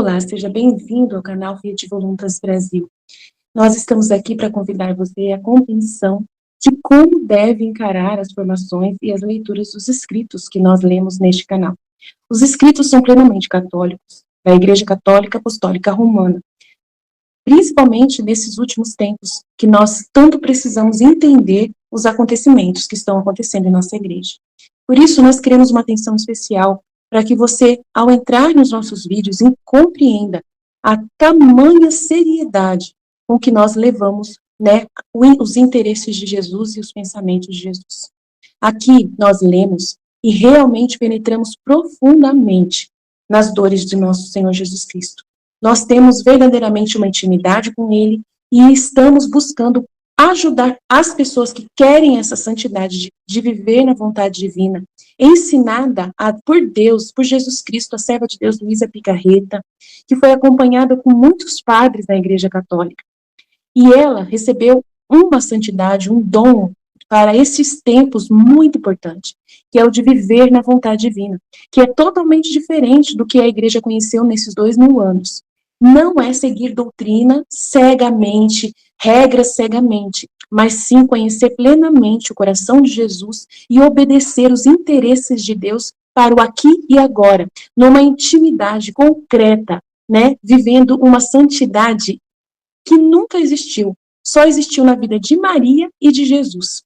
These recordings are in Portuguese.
Olá, seja bem-vindo ao canal Fiat Voluntas Brasil. Nós estamos aqui para convidar você à compreensão de como deve encarar as formações e as leituras dos escritos que nós lemos neste canal. Os escritos são plenamente católicos, da Igreja Católica Apostólica Romana, principalmente nesses últimos tempos, que nós tanto precisamos entender os acontecimentos que estão acontecendo em nossa igreja. Por isso, nós queremos uma atenção especial para que você, ao entrar nos nossos vídeos, compreenda a tamanha seriedade com que nós levamos, né, os interesses de Jesus e os pensamentos de Jesus. Aqui nós lemos e realmente penetramos profundamente nas dores de nosso Senhor Jesus Cristo. Nós temos verdadeiramente uma intimidade com Ele e estamos buscando ajudar as pessoas que querem essa santidade de viver na vontade divina, ensinada por Deus, por Jesus Cristo, a serva de Deus Luísa Picarreta, que foi acompanhada com muitos padres da Igreja Católica. E ela recebeu uma santidade, um dom para esses tempos muito importante, que é o de viver na vontade divina, que é totalmente diferente do que a Igreja conheceu nesses 2000 anos. Não é seguir doutrina cegamente, regras cegamente, mas sim conhecer plenamente o coração de Jesus e obedecer os interesses de Deus para o aqui e agora, numa intimidade concreta, né, vivendo uma santidade que nunca existiu, só existiu na vida de Maria e de Jesus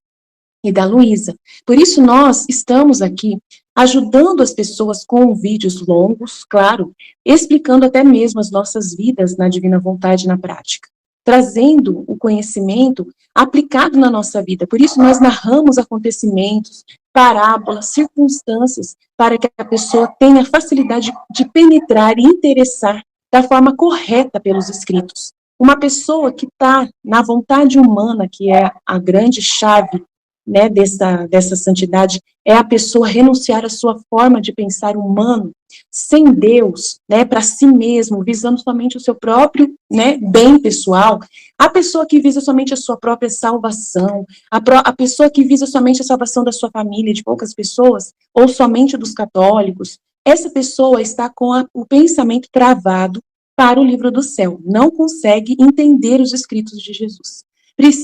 e da Luísa. Por isso nós estamos aqui ajudando as pessoas com vídeos longos, claro, explicando até mesmo as nossas vidas na divina vontade na prática, trazendo o conhecimento aplicado na nossa vida. Por isso nós narramos acontecimentos, parábolas, circunstâncias, para que a pessoa tenha facilidade de penetrar e interessar da forma correta pelos escritos. Uma pessoa que está na vontade humana, que é a grande chave, né, dessa santidade, é a pessoa renunciar à sua forma de pensar humano, sem Deus, né, para si mesmo, visando somente o seu próprio, né, bem pessoal. A pessoa que visa somente a sua própria salvação, a pessoa que visa somente a salvação da sua família, de poucas pessoas, ou somente dos católicos, essa pessoa está com o pensamento travado para o livro do céu, não consegue entender os escritos de Jesus.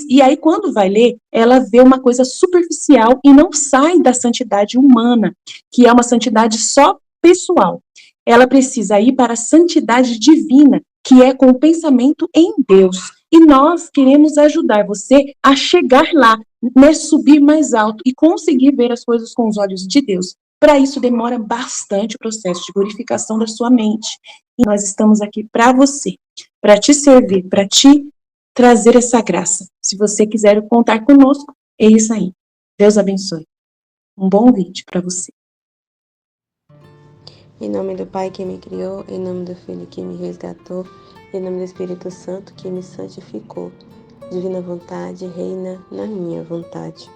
E aí, quando vai ler, ela vê uma coisa superficial e não sai da santidade humana, que é uma santidade só pessoal. Ela precisa ir para a santidade divina, que é com o pensamento em Deus. E nós queremos ajudar você a chegar lá, né, subir mais alto e conseguir ver as coisas com os olhos de Deus. Para isso, demora bastante o processo de purificação da sua mente. E nós estamos aqui para você, para te servir, para te trazer essa graça. Se você quiser contar conosco, é isso aí. Deus abençoe. Um bom vídeo para você. Em nome do Pai que me criou, em nome do Filho que me resgatou, em nome do Espírito Santo que me santificou. Divina vontade, reina na minha vontade.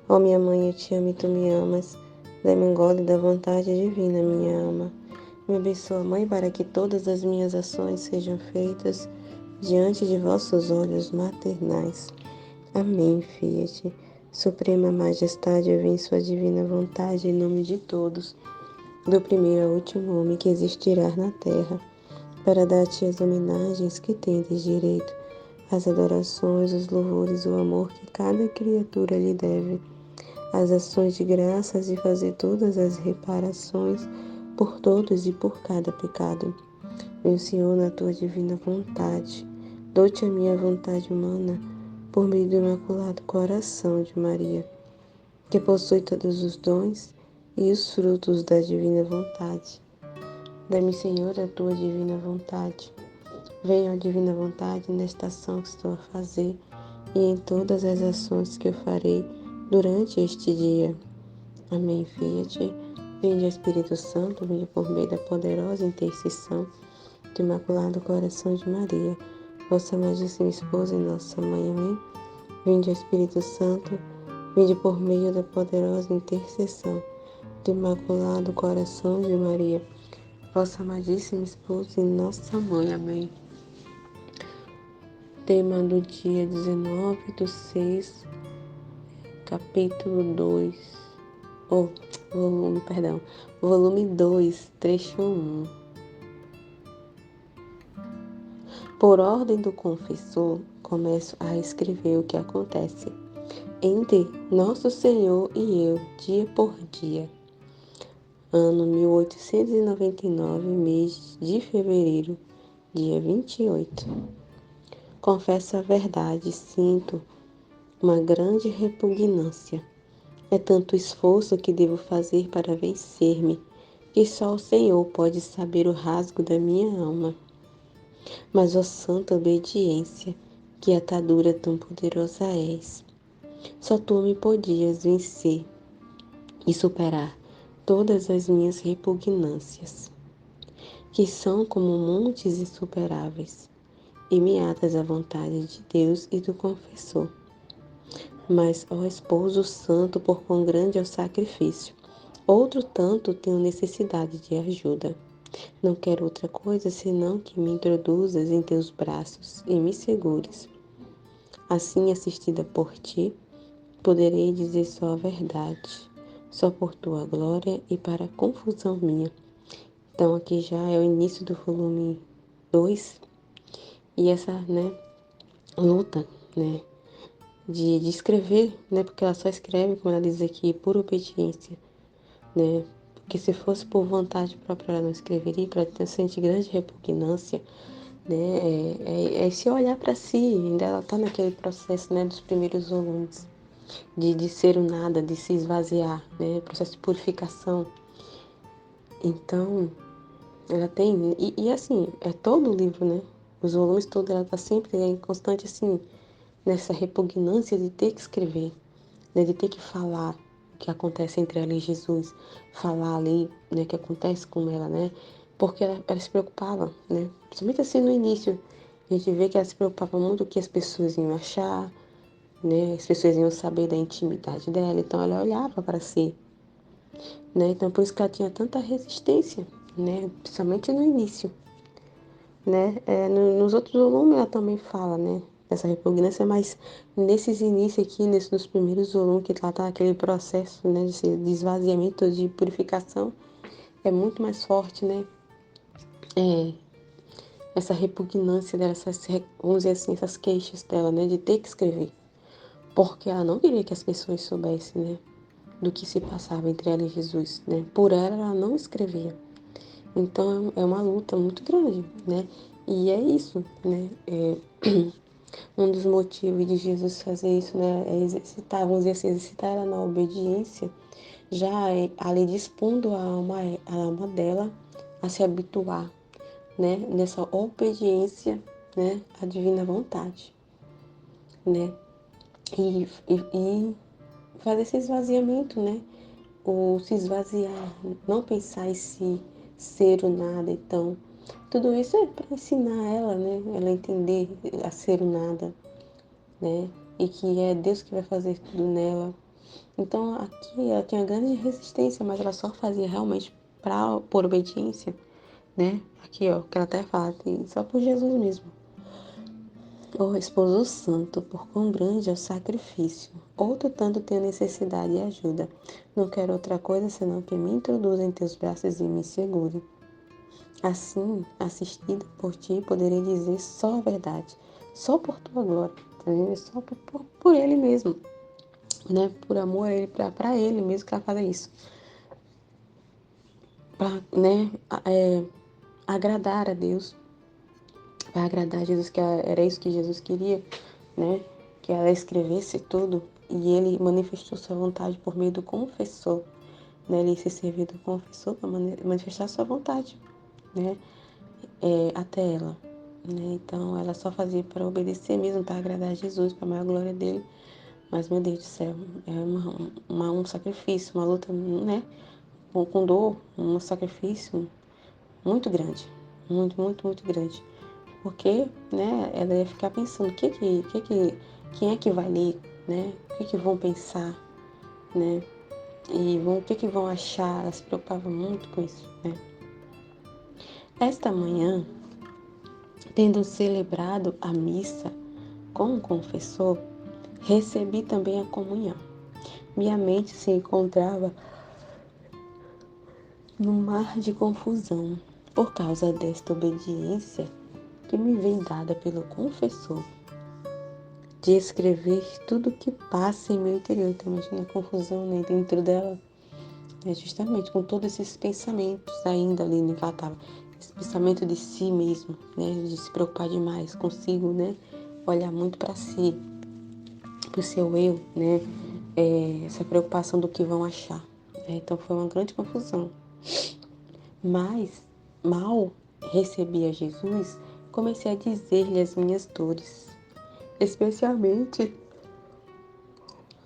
Ó minha mãe, eu te amo e tu me amas. Dá-me um gole da vontade divina, minha ama. Me abençoa, Mãe, para que todas as minhas ações sejam feitas diante de vossos olhos maternais. Amém, Fiat. Suprema Majestade, eu vim sua divina vontade em nome de todos, do primeiro ao último homem que existirá na terra, para dar-te as homenagens que tendes direito, as adorações, os louvores, o amor que cada criatura lhe deve, as ações de graças e fazer todas as reparações por todos e por cada pecado. Meu Senhor, na tua divina vontade, dou-te a minha vontade humana, por meio do Imaculado Coração de Maria, que possui todos os dons e os frutos da divina vontade. Dá-me, Senhor, a tua divina vontade. Venha, ó divina vontade, nesta ação que estou a fazer e em todas as ações que eu farei durante este dia. Amém, Fiat. Vinde, Espírito Santo, vinde por meio da poderosa intercessão do Imaculado Coração de Maria, vossa amadíssima esposa e nossa mãe. Amém. Vinde, Espírito Santo, vinde por meio da poderosa intercessão do Imaculado Coração de Maria, vossa amadíssima esposa e nossa mãe. Amém. Tema do dia 19/6, capítulo 2, volume 2, trecho 1. Por ordem do confessor, começo a escrever o que acontece entre Nosso Senhor e eu, dia por dia. Ano 1899, mês de fevereiro, dia 28. Confesso a verdade, sinto uma grande repugnância. É tanto esforço que devo fazer para vencer-me, que só o Senhor pode saber o rasgo da minha alma. Mas, ó santa obediência, que atadura tão poderosa és. Só tu me podias vencer e superar todas as minhas repugnâncias, que são como montes insuperáveis, e me atas à vontade de Deus e do confessor. Mas, ó esposo santo, por quão grande é o sacrifício, outro tanto tenho necessidade de ajuda. Não quero outra coisa senão que me introduzas em teus braços e me segures. Assim, assistida por ti, poderei dizer só a verdade, só por tua glória e para a confusão minha. Então, aqui já é o início do volume 2 e essa, luta, de escrever, porque ela só escreve, como ela diz aqui, por obediência, porque se fosse por vontade própria ela não escreveria, que ela sente grande repugnância, é se olhar para si, ainda ela está naquele processo, dos primeiros volumes, de ser o nada, de se esvaziar, processo de purificação. Então, ela tem, e assim, é todo o livro, os volumes todos, ela está sempre em constante, assim, nessa repugnância de ter que escrever, de ter que falar o que acontece entre ela e Jesus, falar ali, o que acontece com ela, porque ela se preocupava, principalmente assim no início, a gente vê que ela se preocupava muito o que as pessoas iam achar, as pessoas iam saber da intimidade dela, então ela olhava para si, então por isso que ela tinha tanta resistência, principalmente no início, nos outros volumes ela também fala, dessa repugnância, mas nesses inícios aqui, nos primeiros volumes, que ela tá naquele processo, de esvaziamento, de purificação, é muito mais forte, essa repugnância dela, vamos dizer assim, essas queixas dela, de ter que escrever, porque ela não queria que as pessoas soubessem, do que se passava entre ela e Jesus, por ela não escrevia. Então é uma luta muito grande, e é isso, um dos motivos de Jesus fazer isso, é exercitar, vamos dizer assim, exercitar ela na obediência, já ali dispondo a alma dela a se habituar, nessa obediência, à divina vontade, e fazer esse esvaziamento, ou se esvaziar, não pensar em si, ser o nada. Então, tudo isso é para ensinar ela, ela entender a ser o nada, e que é Deus que vai fazer tudo nela. Então, aqui ela tinha grande resistência, mas ela só fazia realmente por obediência, Aqui, ó, que ela até fala, só por Jesus mesmo. Ó esposo santo, por quão grande é o sacrifício, outro tanto tenho necessidade e ajuda. Não quero outra coisa senão que me introduza em teus braços e me segure. Assim, assistida por ti, poderei dizer só a verdade, só por tua glória, tá vendo? Só por ele mesmo, Por amor a ele, para ele mesmo que ela faz isso. Para, agradar a Deus, para agradar a Jesus, que era isso que Jesus queria, Que ela escrevesse tudo, e ele manifestou sua vontade por meio do confessor, Ele se serviu do confessor para manifestar sua vontade, até ela, Então ela só fazia para obedecer mesmo, para agradar a Jesus, para a maior glória dele. Mas, meu Deus do céu, é um sacrifício, uma luta, com dor, um sacrifício muito grande, muito, muito, muito grande. Porque, ela ia ficar pensando, quem é que vai ler, O que vão pensar, E o que vão achar? Ela se preocupava muito com isso, Esta manhã, tendo celebrado a missa com o confessor, recebi também a comunhão. Minha mente se encontrava num mar de confusão por causa desta obediência que me vem dada pelo confessor de escrever tudo que passa em meu interior. Então, imagina a confusão, né, dentro dela, né, justamente com todos esses pensamentos ainda ali, né, que ela estava. Esse pensamento de si mesmo, né, de se preocupar demais consigo, né, olhar muito para si, para o seu eu, né, essa preocupação do que vão achar. Né? Então, foi uma grande confusão. Mas, mal recebi a Jesus, comecei a dizer-lhe as minhas dores, especialmente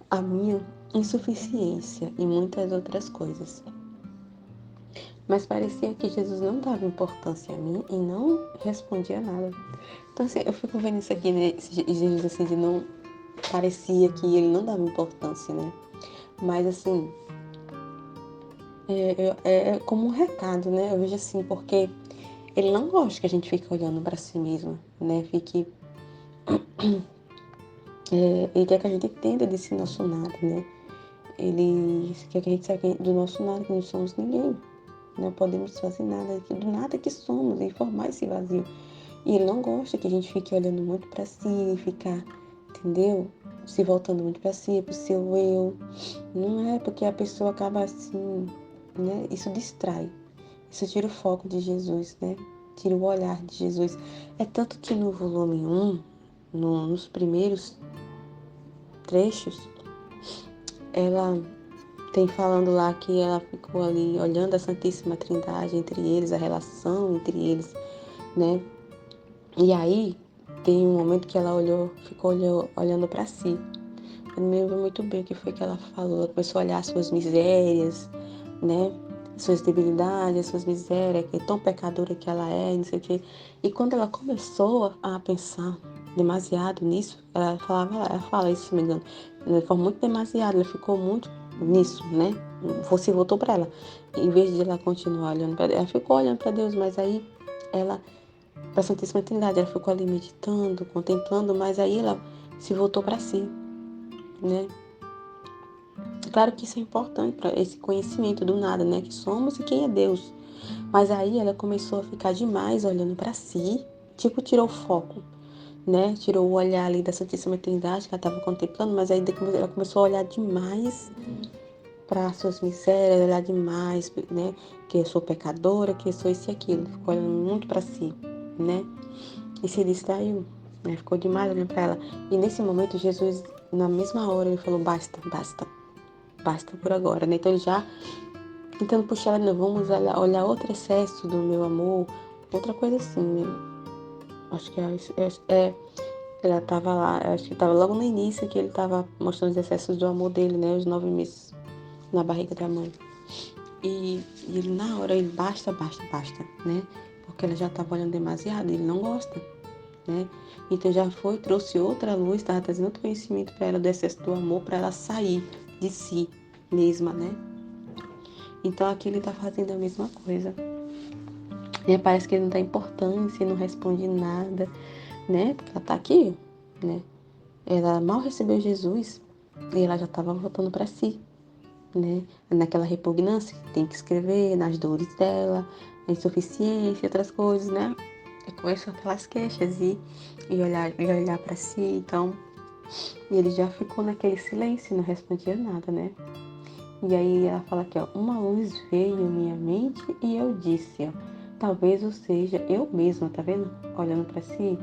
a minha insuficiência e muitas outras coisas. Mas parecia que Jesus não dava importância a mim e não respondia nada. Então, assim, eu fico vendo isso aqui, né? Jesus, assim, de não... Parecia que ele não dava importância, né? Mas, assim, é como um recado, né? Eu vejo assim, porque ele não gosta que a gente fique olhando para si mesmo, né? Ele quer que a gente entenda desse nosso nada, né? Ele quer que a gente saiba do nosso nada, que não somos ninguém. Não podemos fazer nada, que do nada que somos, e formar esse vazio. E ele não gosta que a gente fique olhando muito para si, ficar, entendeu? Se voltando muito para si, pro seu eu. Não é porque a pessoa acaba assim, né? Isso distrai. Isso tira o foco de Jesus, né? Tira o olhar de Jesus. É tanto que no volume 1, nos primeiros trechos, ela tem falando lá que ela ficou ali olhando a Santíssima Trindade entre eles, a relação entre eles, né? E aí tem um momento que ela olhando para si. Eu não me lembro muito bem o que foi que ela falou. Ela começou a olhar as suas misérias, né? Suas debilidades, as suas misérias, que é tão pecadora que ela é, não sei o quê. E quando ela começou a pensar demasiado nisso, ela fala isso, se não me engano, ela foi muito demasiado, ela ficou muito nisso, né? Você voltou para ela. Em vez de ela continuar olhando para Deus, ela ficou olhando para Deus, mas aí ela, para a Santíssima Trindade, ela ficou ali meditando, contemplando, mas aí ela se voltou para si, né? Claro que isso é importante para esse conhecimento do nada, né? Que somos e quem é Deus. Mas aí ela começou a ficar demais olhando para si, tipo, tirou o foco, né? Tirou o olhar ali da Santíssima Trindade que ela estava contemplando, mas aí ela começou a olhar demais para suas misérias, olhar demais, né? Que eu sou pecadora, que eu sou isso e aquilo. Ficou olhando muito para si, né? E se distraiu, né? Ficou demais olhando para ela. E nesse momento, Jesus, na mesma hora, ele falou: basta, basta. Basta por agora, né? Então ele já tentando puxar ela, não, vamos olhar outro excesso do meu amor, outra coisa assim, né? Acho que ela tava lá, acho que tava logo no início que ele tava mostrando os excessos do amor dele, né? Os 9 meses na barriga da mãe. E ele na hora, ele basta, basta, basta, né? Porque ela já tava olhando demasiado, ele não gosta, né? Então já trouxe outra luz, estava trazendo outro conhecimento para ela do excesso do amor, para ela sair de si mesma, né? Então aqui ele está fazendo a mesma coisa. E parece que ele não dá importância, não responde nada, né? Porque ela está aqui, né? Ela mal recebeu Jesus e ela já estava voltando para si, né? Naquela repugnância que tem que escrever, nas dores dela, na insuficiência, outras coisas, né? E começou aquelas queixas e olhar para si, então. E ele já ficou naquele silêncio, não respondia nada, né? E aí ela fala aqui, ó, uma luz veio em minha mente e eu disse, ó, talvez eu seja eu mesma, tá vendo? Olhando para si,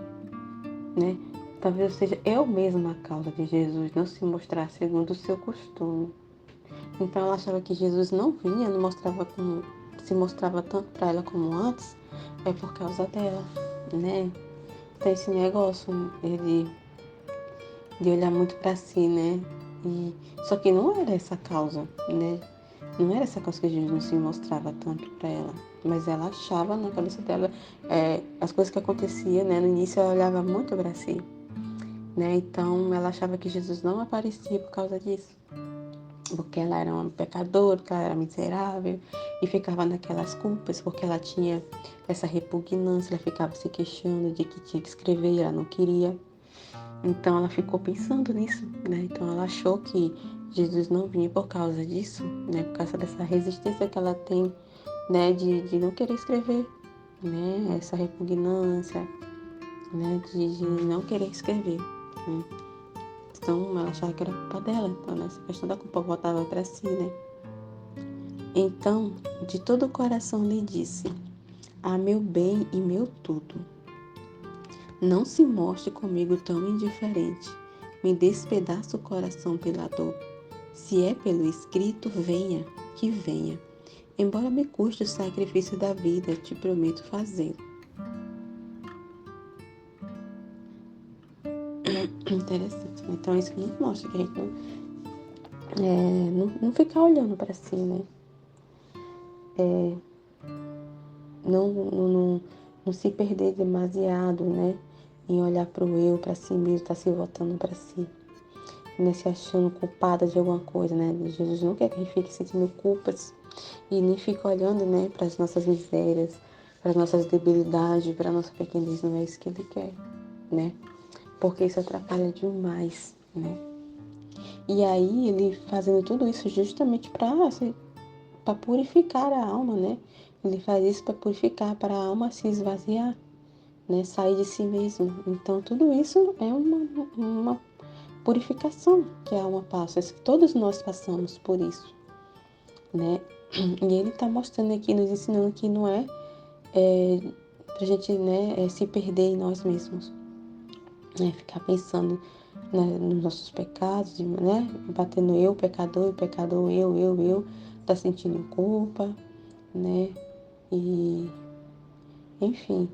né? Talvez eu seja eu mesma a causa de Jesus não se mostrar segundo o seu costume. Então ela achava que Jesus não vinha, não mostrava como, se mostrava tanto para ela como antes, é por causa dela, né? Tem esse negócio de olhar muito para si, né? Só que não era essa causa, né? Não era essa causa que Jesus não se mostrava tanto para ela. Mas ela achava na cabeça dela as coisas que aconteciam, né? No início ela olhava muito para si, né? Então ela achava que Jesus não aparecia por causa disso. Porque ela era uma pecadora, porque ela era miserável. E ficava naquelas culpas, porque ela tinha essa repugnância. Ela ficava se queixando de que tinha que escrever e ela não queria. Então ela ficou pensando nisso, né? Então ela achou que Jesus não vinha por causa disso, né? Por causa dessa resistência que ela tem, né? De não querer escrever, né? Essa repugnância. né, de não querer escrever, né? Então, ela achava que era culpa dela. Então, essa questão da culpa voltava para si, né? Então, de todo o coração lhe disse: "Ah, meu bem e meu tudo, não se mostre comigo tão indiferente. Me despedaça o coração pela dor. Se é pelo escrito, venha, que venha. Embora me custe o sacrifício da vida, te prometo fazê-lo." Interessante, né? Então, isso que nos mostra que a gente não ficar olhando para si, né? Não se perder demasiado, né? Em olhar para o eu, para si mesmo, tá se voltando para si, né? Se achando culpada de alguma coisa, né? Jesus não quer que a gente fique sentindo culpas e nem fique olhando, né, para as nossas misérias, para as nossas debilidades, para a nossa pequenez. Não é isso que Ele quer, né? Porque isso atrapalha demais, né? E aí Ele fazendo tudo isso justamente para purificar a alma, né? Ele faz isso para purificar, para a alma se esvaziar, né? Sair de si mesmo. Então, tudo isso é uma purificação que a alma passa. Todos nós passamos por isso, né? E ele está mostrando aqui, nos ensinando que não é, para a gente, né, se perder em nós mesmos, né? Ficar pensando, né, nos nossos pecados, né? Batendo eu, pecador, eu, tá sentindo culpa, né? E, enfim.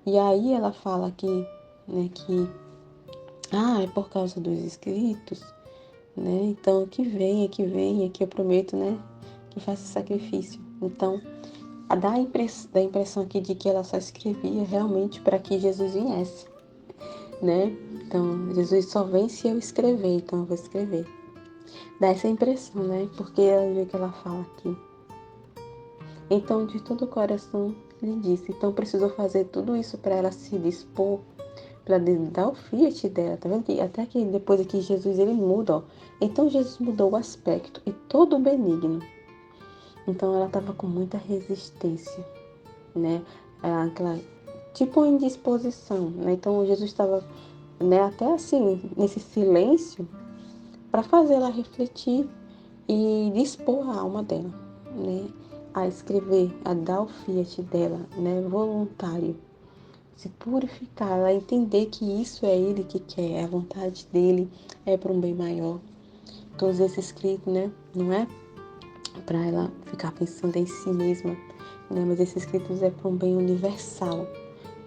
E aí ela fala aqui, né, que é por causa dos escritos, né? Então que venha, que eu prometo, né, que faça sacrifício. Então, dá a impressão aqui de que ela só escrevia realmente para que Jesus viesse, né? Então, Jesus só vem se eu escrever, então eu vou escrever. Dá essa impressão, né? Porque é o que ela fala aqui. Então, de todo o coração lhe disse. Então, precisou fazer tudo isso para ela se dispor, para dar o fiat dela, tá vendo? Até que depois aqui Jesus ele muda, ó. Então, Jesus mudou o aspecto e todo benigno. Então, ela estava com muita resistência, né? Aquela tipo indisposição, né? Então, Jesus estava, né, até assim, nesse silêncio, para fazê-la refletir e dispor a alma dela, né, a escrever, a dar o fiat dela, né, voluntário, se purificar, ela entender que isso é Ele que quer, é a vontade dele, é para um bem maior. Todos esses escritos, né, não é para ela ficar pensando em si mesma, né, mas esses escritos é para um bem universal,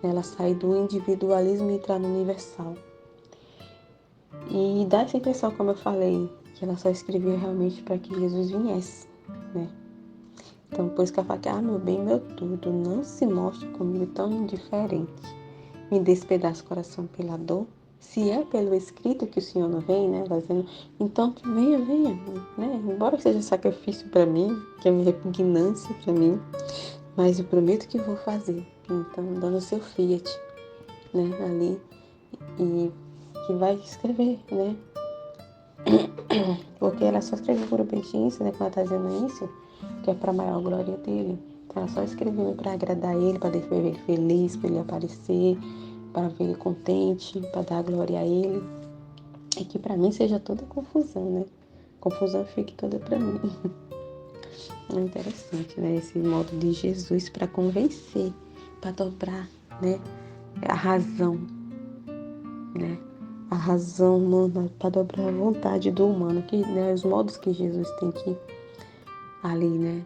né, ela sai do individualismo e entrar no universal. E dá essa impressão, como eu falei, que ela só escrevia realmente para que Jesus viesse, né? Então, por isso que ela fala que, meu bem, meu tudo, não se mostre comigo tão indiferente. Me despedaça o coração pela dor. Se é pelo escrito que o Senhor não vem, né? Ela dizendo, então venha, né? Embora seja sacrifício para mim, que é minha repugnância para mim, mas eu prometo que vou fazer. Então, dando o seu fiat, né? Ali, e que vai escrever, né? Porque ela só escreveu por obediência, né? Quando ela está dizendo isso, que é para a maior glória dele. Então, ela só escreveu para agradar ele, para ver ele feliz, para ele aparecer, para ver ele contente, para dar glória a ele. E que para mim seja toda confusão, né? Confusão fique toda para mim. É interessante, né? Esse modo de Jesus para convencer, para dobrar, né? A razão, né? A razão humana, para dobrar a vontade do humano, que, né? Os modos que Jesus tem que ali, né?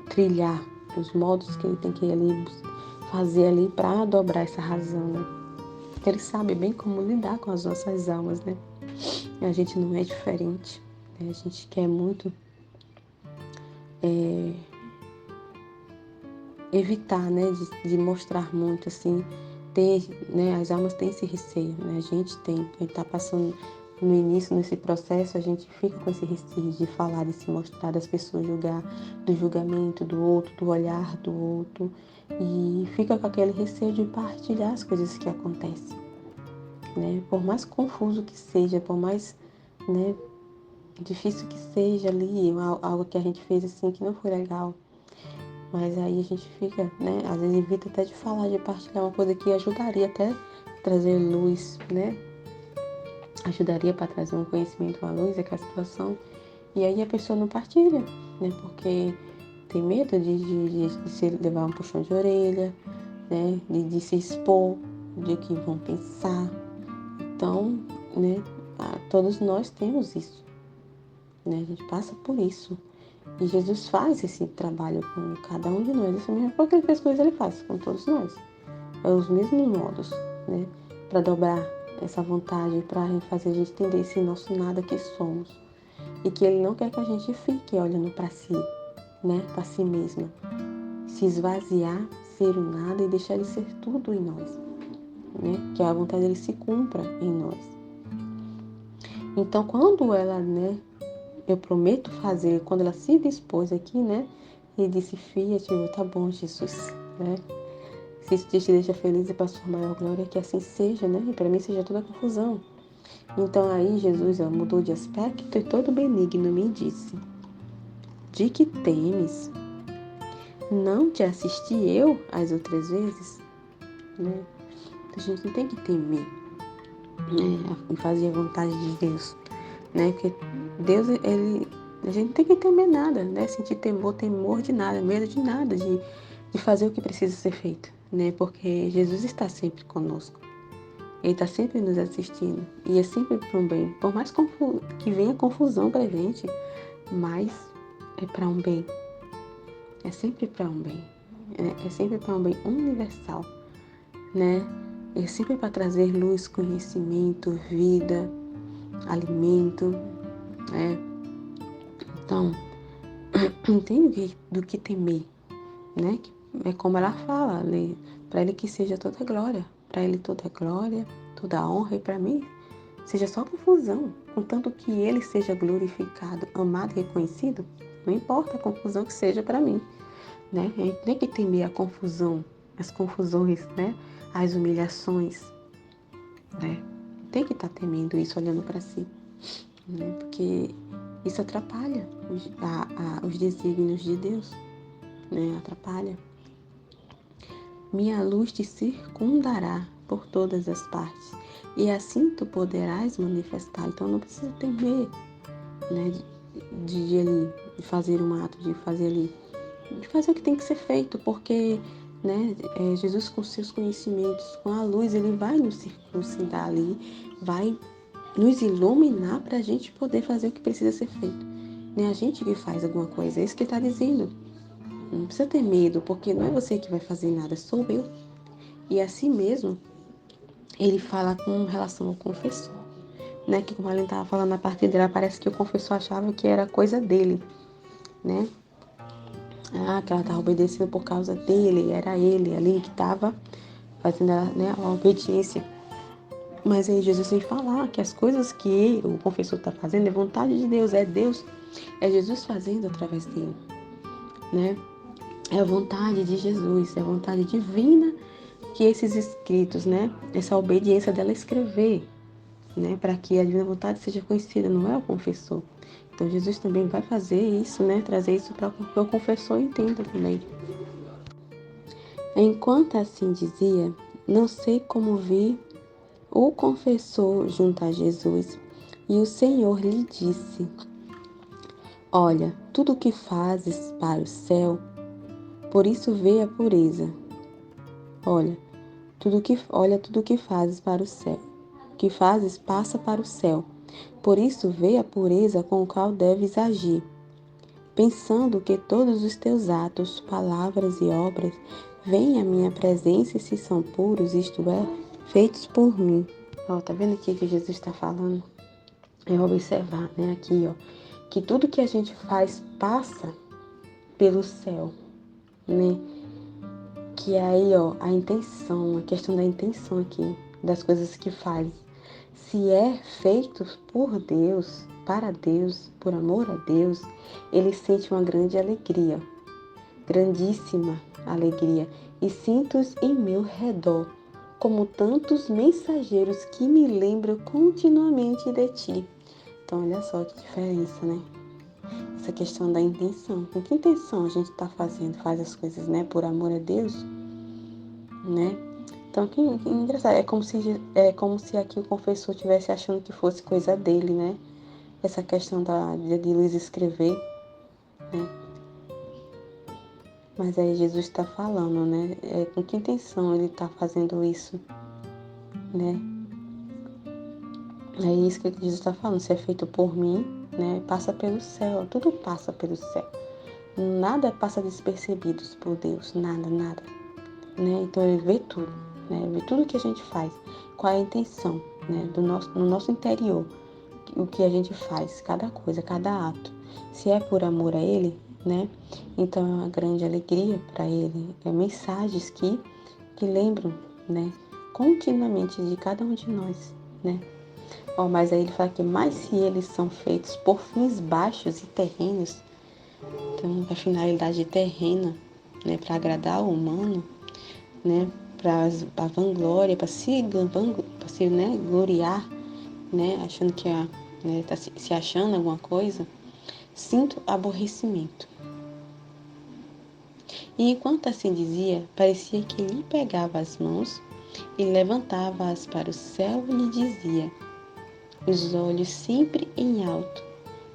Trilhar, os modos que ele tem que ali fazer ali para dobrar essa razão, né? Porque ele sabe bem como lidar com as nossas almas, né? E a gente não é diferente, né? A gente quer muito evitar, né? De mostrar muito, assim, ter, né? As almas têm esse receio, né? A gente tá passando no início, nesse processo, a gente fica com esse receio de falar, de se mostrar, das pessoas julgar, do julgamento do outro, do olhar do outro, e fica com aquele receio de partilhar as coisas que acontecem, né? Por mais confuso que seja, por mais, né, difícil que seja ali, algo que a gente fez assim que não foi legal, Mas aí a gente fica, né? Às vezes evita até de falar, de partilhar uma coisa que ajudaria até trazer luz, né? Ajudaria para trazer um conhecimento à luz daquela situação. E aí a pessoa não partilha, né? Porque tem medo de se levar um puxão de orelha, né? De se expor, de que vão pensar. Então, né? Todos nós temos isso, né? A gente passa por isso. E Jesus faz esse trabalho com cada um de nós. Essa mesma coisa que ele fez com eles, ele faz com todos nós. É os mesmos modos, né? Para dobrar essa vontade, para fazer a gente entender esse nosso nada que somos. E que ele não quer que a gente fique olhando para si, né? Para si mesma. Se esvaziar, ser o nada e deixar ele ser tudo em nós, né? Que a vontade dele se cumpra em nós. Então, quando ela, né? Eu prometo fazer, quando ela se dispôs aqui, né? E disse, filha, tá bom, Jesus, né? Se isso te deixa feliz e para sua maior glória, que assim seja, né? E para mim seja toda confusão. Então aí Jesus mudou de aspecto e todo benigno me disse, de que temes? Não te assisti eu as outras vezes? Né? A gente não tem que temer, né? Em fazer a vontade de Deus, né? Porque Deus, a gente não tem que temer nada, né? Sentir temor de nada, medo de nada, de fazer o que precisa ser feito, né? Porque Jesus está sempre conosco. Ele está sempre nos assistindo. E é sempre para um bem. Por mais que venha confusão para a gente, mas é para um bem. É sempre para um bem. É sempre para um bem universal, né? É sempre para trazer luz, conhecimento, vida, alimento, né? Então, não tem do que temer, né? É como ela fala, né? Para ele que seja toda glória. Para ele toda glória, toda honra. E para mim, seja só confusão. Contanto que ele seja glorificado, amado e reconhecido, não importa a confusão que seja para mim, né? A gente tem que temer a confusão, as confusões, né? As humilhações, né? Tem que estar temendo isso, olhando para si, né? Porque isso atrapalha os desígnios de Deus, né? Atrapalha. Minha luz te circundará por todas as partes, e assim tu poderás manifestar. Então não precisa temer, né? De fazer um ato, de fazer o que tem que ser feito, porque, né? Jesus com seus conhecimentos, com a luz, ele vai nos circuncidar ali, vai nos iluminar para a gente poder fazer o que precisa ser feito. Não é a gente que faz alguma coisa, é isso que ele está dizendo. Não precisa ter medo, porque não é você que vai fazer nada, sou eu. E assim mesmo, ele fala com relação ao confessor, né? Que como ele estava falando na parte dela, parece que o confessor achava que era coisa dele, né? Que ela estava obedecendo por causa dele, era ele ali que estava fazendo, né, a obediência. Mas aí Jesus vem falar que as coisas que o confessor está fazendo é vontade de Deus, é Jesus fazendo através dele, né? É a vontade de Jesus, é a vontade divina que esses escritos, né? Essa obediência dela escrever, né? Para que a divina vontade seja conhecida, não é o confessor. Então Jesus também vai fazer isso, né? Trazer isso para que o confessor entenda também. Enquanto assim dizia, não sei como vi o confessor junto a Jesus, e o Senhor lhe disse, olha, tudo o que fazes para o céu, por isso vê a pureza. Olha tudo o que fazes para o céu. O que fazes passa para o céu. Por isso vê a pureza com a qual deves agir, pensando que todos os teus atos, palavras e obras vêm à minha presença e se são puros, isto é, feitos por mim. Tá vendo aqui que Jesus está falando? É observar, né, aqui, que tudo que a gente faz passa pelo céu, né? Que aí, a intenção, a questão da intenção aqui, das coisas que faz. Se é feito por Deus, para Deus, por amor a Deus, ele sente uma grande alegria, grandíssima alegria, e sinto-os em meu redor, como tantos mensageiros que me lembram continuamente de ti. Então, olha só que diferença, né? Essa questão da intenção. Com que intenção a gente está fazendo? Faz as coisas, né? Por amor a Deus, né? Então, que engraçado. É como se aqui o confessor estivesse achando que fosse coisa dele, né? Essa questão de Luiz escrever, né? Mas aí Jesus está falando, né? Com que intenção ele está fazendo isso, né? É isso que Jesus está falando. Se é feito por mim, né? Passa pelo céu. Tudo passa pelo céu. Nada passa despercebido por Deus. Nada, nada. Né? Então ele vê tudo, né? Ele vê tudo que a gente faz. Qual é a intenção, né? No nosso interior. O que a gente faz. Cada coisa, cada ato. Se é por amor a Ele, né? Então é uma grande alegria para Ele. É mensagens que lembram, né? Continuamente de cada um de nós, né? Mas aí ele fala que mais se eles são feitos por fins baixos e terrenos, então a finalidade terrena, né, para agradar o humano, né, para a vanglória, para se, né, gloriar, né, achando que tá se achando alguma coisa, sinto aborrecimento. E enquanto assim dizia, parecia que lhe pegava as mãos e levantava-as para o céu e lhe dizia, os olhos sempre em alto,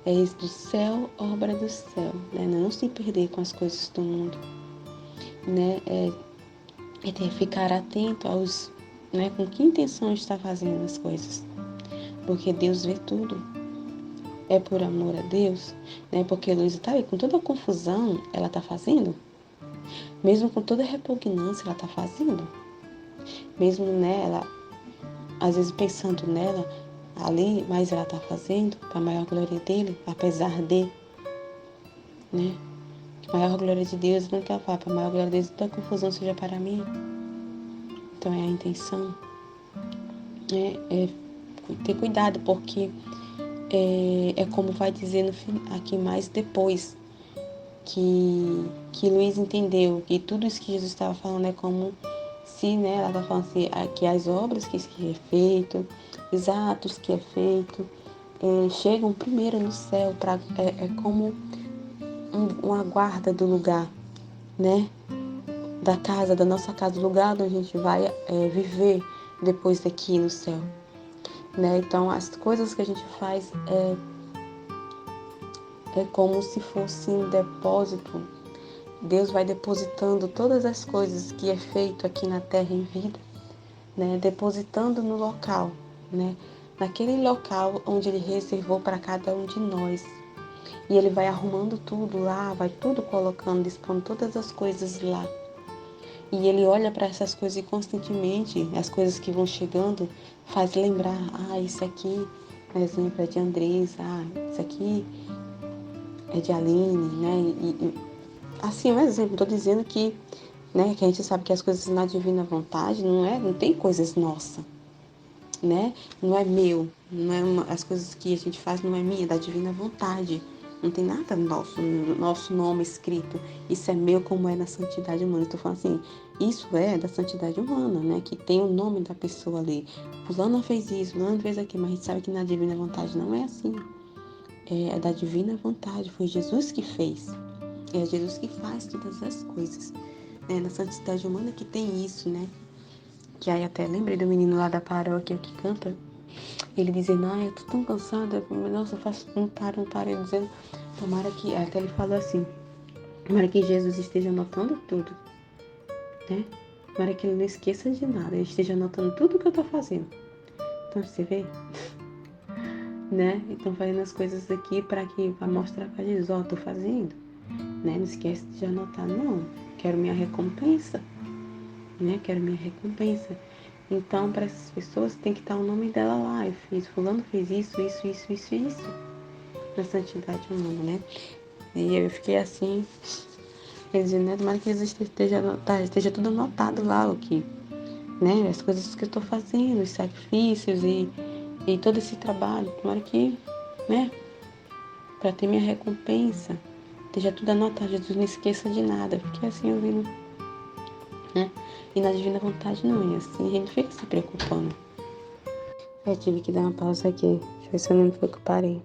és do céu, obra do céu, né? Não se perder com as coisas do mundo, né? É ter ficar atento aos, né? Com que intenção está fazendo as coisas, porque Deus vê tudo. É por amor a Deus, né? Porque Luísa está aí com toda a confusão, ela está fazendo, mesmo com toda a repugnância, ela está fazendo, mesmo nela, às vezes pensando nela ali, mas ela está fazendo para a maior glória dele, apesar de, né? A maior glória de Deus, não que ela fala, para a maior glória de Deus, toda confusão seja para mim. Então é a intenção, é ter cuidado, porque é como vai dizer aqui mais depois, que Luiz entendeu que tudo isso que Jesus estava falando é como se, né, ela está falando assim, que as obras que é feito, os atos que é feito, chegam primeiro no céu, é como uma guarda do lugar, né? Da nossa casa, do lugar onde a gente vai viver depois daqui no céu, né? Então, as coisas que a gente faz é como se fosse um depósito. Deus vai depositando todas as coisas que é feito aqui na terra em vida, né? Depositando no local, né? Naquele local onde Ele reservou para cada um de nós. E Ele vai arrumando tudo lá, vai tudo colocando, dispondo todas as coisas lá. E ele olha para essas coisas e constantemente, as coisas que vão chegando, faz lembrar, isso aqui, por exemplo, é de Andressa, isso aqui é de Aline, né? Assim, um exemplo, estou dizendo que, né, que a gente sabe que as coisas na divina vontade não tem coisas nossas, né? Não é meu, não é as coisas que a gente faz não é minha, é da divina vontade. Não tem nada nosso nome escrito. Isso é meu como é na santidade humana. Estou falando assim, isso é da santidade humana, né? Que tem o nome da pessoa ali. Fulano fez isso, fulano fez aquilo, mas a gente sabe que na divina vontade não é assim. É da divina vontade, foi Jesus que fez. É Jesus que faz todas as coisas. É na santidade humana que tem isso, né? Que aí até lembrei do menino lá da paróquia que canta. Ele dizendo, eu tô tão cansada, nossa, eu faço não para, ele dizendo, tomara que, até ele falou assim, tomara que Jesus esteja anotando tudo, né? Tomara que ele não esqueça de nada, ele esteja anotando tudo que eu tô fazendo. Então você vê, né? Então fazendo as coisas aqui para mostrar para Jesus, tô fazendo, né? Não esquece de anotar, não, quero minha recompensa, né? Quero minha recompensa. Então, para essas pessoas, tem que estar o nome dela lá. Fulano fez isso, na santidade humana, né? E eu fiquei assim, dizendo, né? Tomara que Jesus esteja tudo anotado lá, o que, né? As coisas que eu estou fazendo, os sacrifícios e todo esse trabalho. Tomara que, né? Para ter minha recompensa, esteja tudo anotado. Jesus não esqueça de nada. Eu fiquei assim, ouvindo, né? E na divina vontade não é assim, a gente não fica se preocupando. Eu tive que dar uma pausa aqui. Deixa eu ver se eu não foi que eu parei.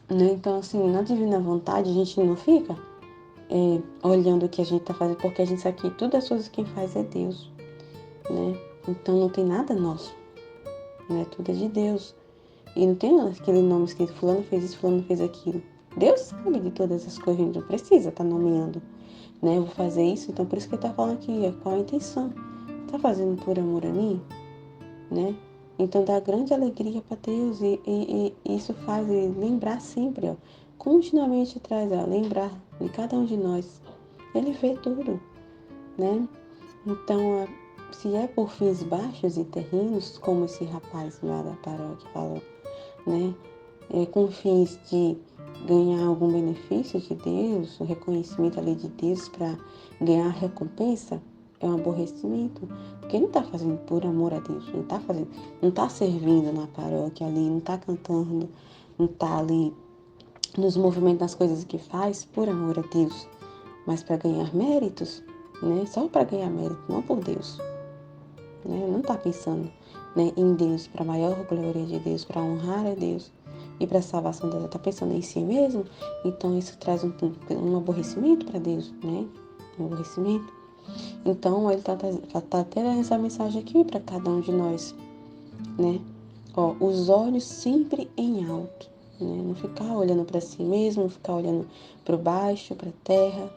né? Então, assim, na divina vontade, a gente não fica olhando o que a gente está fazendo, porque a gente sabe que todas as coisas quem faz é Deus, né? Então, não tem nada nosso, né? Tudo é de Deus. E não tem aquele nome escrito, fulano fez isso, fulano fez aquilo. Deus sabe de todas as coisas, a gente não precisa estar nomeando, né? Eu vou fazer isso, então por isso que ele está falando aqui, qual a intenção? Tá fazendo por amor a mim, né? Então dá grande alegria para Deus e isso faz ele lembrar sempre, ó, continuamente traz, ó, lembrar de cada um de nós. Ele vê tudo, né? Então, se é por fins baixos e terrenos, como esse rapaz lá da paróquia falou, né? Com fins de ganhar algum benefício de Deus, o reconhecimento ali de Deus para ganhar recompensa, é um aborrecimento. Porque ele não está fazendo por amor a Deus, não está fazendo, não está servindo na paróquia ali, não está cantando, não está ali nos movimentos das coisas que faz por amor a Deus, mas para ganhar méritos, né? Só para ganhar mérito, não por Deus, né? Não está pensando, né, em Deus, para a maior glória de Deus, para honrar a Deus e para a salvação dela. Está pensando em si mesmo, então isso traz um aborrecimento para Deus, né? Um aborrecimento. Então ele está tendo essa mensagem aqui para cada um de nós, né? Ó, os olhos sempre em alto, né? Não ficar olhando para si mesmo, não ficar olhando para baixo, para a terra,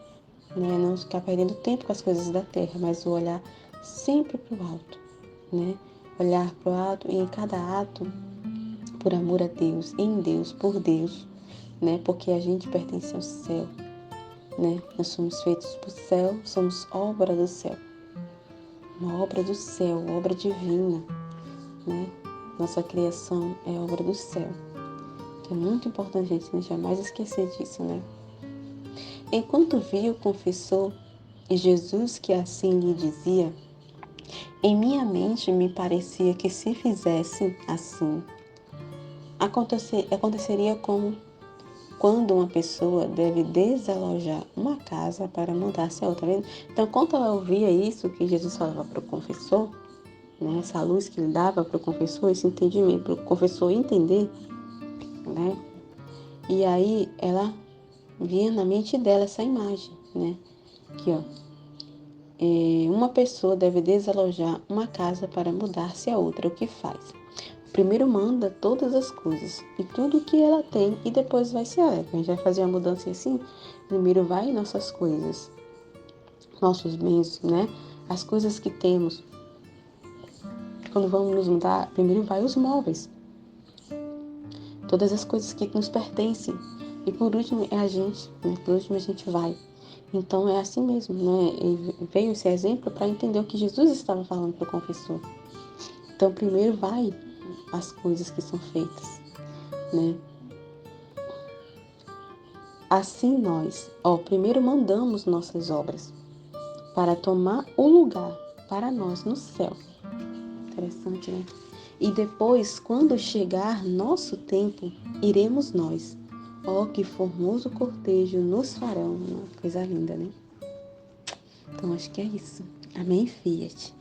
né? Não ficar perdendo tempo com as coisas da terra, mas o olhar sempre para o alto, né? Olhar para o alto e em cada ato, por amor a Deus, em Deus, por Deus, né? Porque a gente pertence ao céu, né? Nós somos feitos para o céu, somos obra do céu, uma obra do céu, obra divina, né? Nossa criação é obra do céu. Então é muito importante a gente jamais esquecer disso, né? Enquanto via o confessor e Jesus que assim lhe dizia, em minha mente me parecia que se fizesse assim, aconteceria como quando uma pessoa deve desalojar uma casa para mudar-se a outra, tá vendo? Então, quando ela ouvia isso que Jesus falava para o confessor, né, essa luz que ele dava para o confessor, esse entendimento, para o confessor entender, né? E aí ela via na mente dela essa imagem, né? Aqui, ó. Uma pessoa deve desalojar uma casa para mudar-se a outra. O que faz? Primeiro manda todas as coisas e tudo o que ela tem e depois vai se ela. A gente vai fazer uma mudança assim. Primeiro vai nossas coisas, nossos bens, né? As coisas que temos. Quando vamos nos mudar, primeiro vai os móveis. Todas as coisas que nos pertencem. E por último é a gente, né? Por último a gente vai. Então é assim mesmo, né? E veio esse exemplo para entender o que Jesus estava falando para o confessor. Então primeiro vai as coisas que são feitas, né? Assim nós, primeiro mandamos nossas obras para tomar o lugar para nós no céu. Interessante, né? E depois, quando chegar nosso tempo, iremos nós. Que formoso cortejo nos farão. Uma coisa linda, né? Então, acho que é isso. Amém, Fiat.